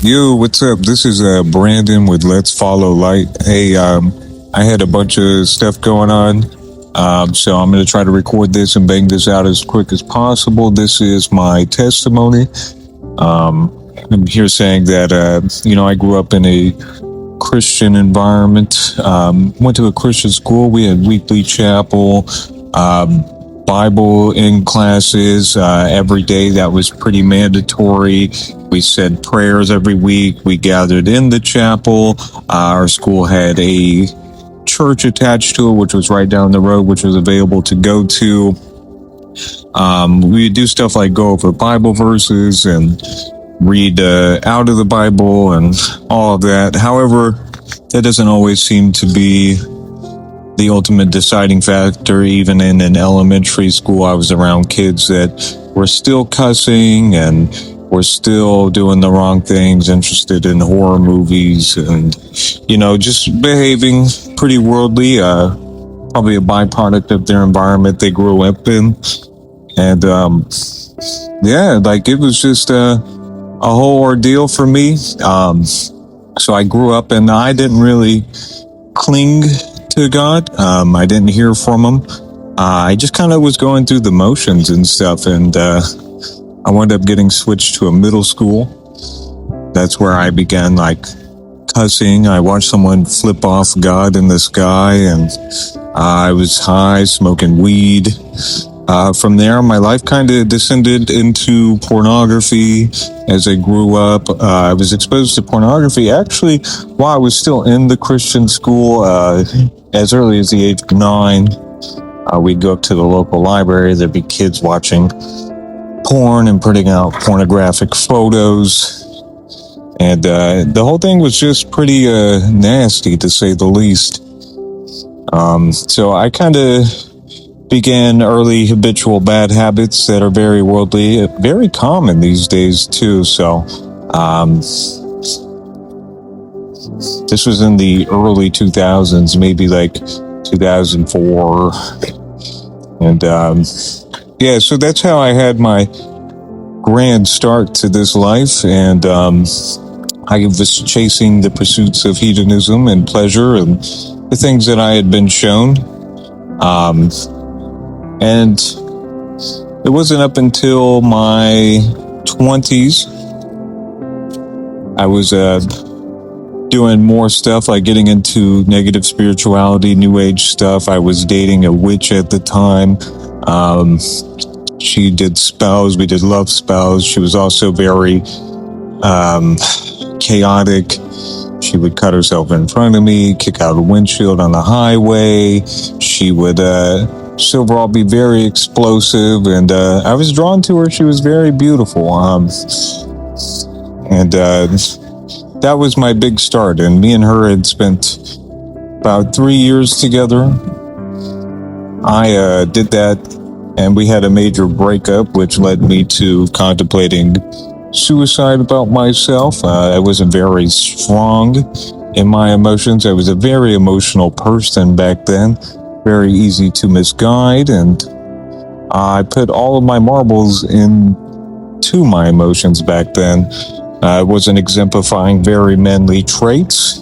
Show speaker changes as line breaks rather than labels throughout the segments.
Yo, what's up? This is Brandon with Let's Follow Light. Hey, I had a bunch of stuff going on, so I'm going to try to record this and bang this out as quick as possible. This is my testimony. I'm here saying that, I grew up in a Christian environment, went to a Christian school. We had weekly chapel, Bible in classes every day. That was pretty mandatory. We said prayers every week. We gathered in the chapel. Our school had a church attached to it, which was right down the road, which was available to go to. We would do stuff like go over Bible verses and read out of the Bible and all of that. However, that doesn't always seem to be the ultimate deciding factor. Even in an elementary school, I was around kids that were still cussing and were still doing the wrong things, interested in horror movies and, just behaving pretty worldly, probably a byproduct of their environment they grew up in. And, it was just a whole ordeal for me. So I grew up and I didn't really cling to God. I didn't hear from him. I just kind of was going through the motions and stuff. And I wound up getting switched to a middle school. That's where I began cussing. I watched someone flip off God in the sky, and I was high, smoking weed. From there, my life kind of descended into pornography. As I grew up, I was exposed to pornography actually while I was still in the Christian school. As early as the age of 9, we'd go up to the local library. There'd be kids watching porn and putting out pornographic photos. And the whole thing was just pretty nasty, to say the least. So I kind of began early habitual bad habits that are very worldly, very common these days too. So this was in the early 2000s, maybe 2004. And so that's how I had my grand start to this life. And I was chasing the pursuits of hedonism and pleasure and the things that I had been shown. And it wasn't up until my 20s I was doing more stuff, like getting into negative spirituality, new age stuff. I was dating a witch at the time. She did spells. We did love spells. She was also very chaotic. She would cut herself in front of me, kick out a windshield on the highway. She would overall be very explosive, and I was drawn to her. She was very beautiful. That was my big start, and me and her had spent about 3 years together. I did that, and we had a major breakup, which led me to contemplating suicide about myself. I wasn't very strong in my emotions. I was a very emotional person back then, very easy to misguide, and I put all of my marbles into my emotions back then. I wasn't exemplifying very manly traits,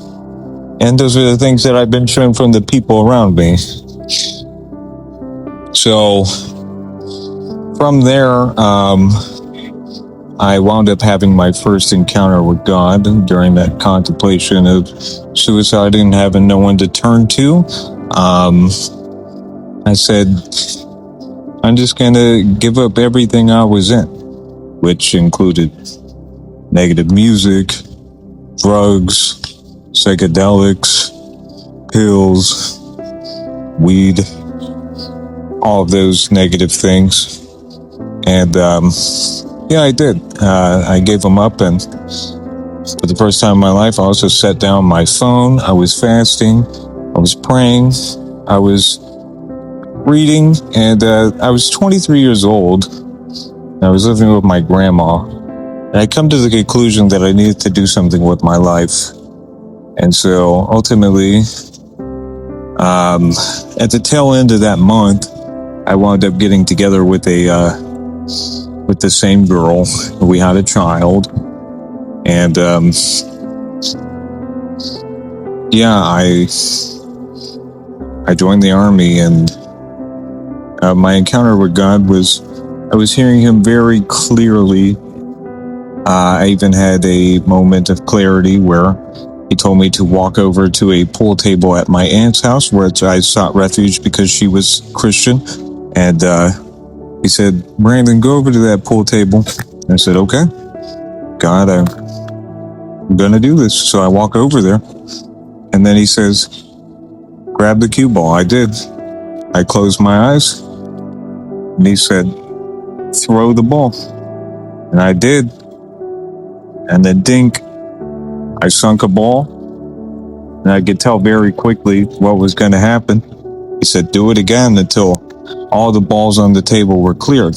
and those are the things that I've been shown from the people around me. So from there, I wound up having my first encounter with God during that contemplation of suicide and having no one to turn to. I said, I'm just going to give up everything I was in, which included negative music, drugs, psychedelics, pills, weed, all of those negative things. And I did. I gave them up, and for the first time in my life, I also set down my phone. I was fasting. I was praying. I was reading, and I was 23 years old. I was living with my grandma, and I come to the conclusion that I needed to do something with my life. And so ultimately, at the tail end of that month, I wound up getting together with the same girl. We had a child, And yeah, I joined the army, and my encounter with God was, I was hearing Him very clearly. I even had a moment of clarity where He told me to walk over to a pool table at my aunt's house, where I sought refuge because she was Christian. And He said, "Brandon, go over to that pool table." I said, "Okay, God, I'm going to do this." So I walk over there, and then He says, "Grab the cue ball." I did. I closed my eyes, and He said, "Throw the ball." And I did. And then dink, I sunk a ball, and I could tell very quickly what was going to happen. He said, "Do it again until all the balls on the table were cleared."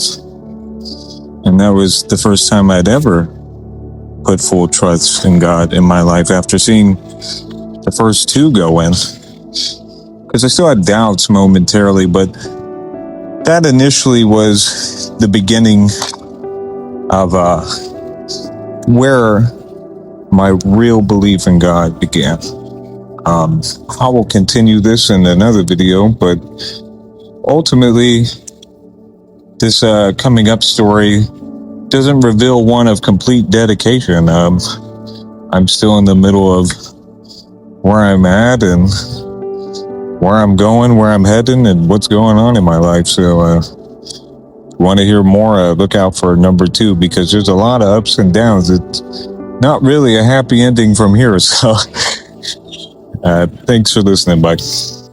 And that was the first time I'd ever put full trust in God in my life after seeing the first two go in. Because I still had doubts momentarily, but that initially was the beginning of where my real belief in God began. I will continue this in another video, but ultimately, this coming up story doesn't reveal one of complete dedication. I'm still in the middle of where I'm at and where I'm going, where I'm heading, and what's going on in my life. So, want to hear more, look out for number 2, because there's a lot of ups and downs. It's not really a happy ending from here. So, thanks for listening. Bye.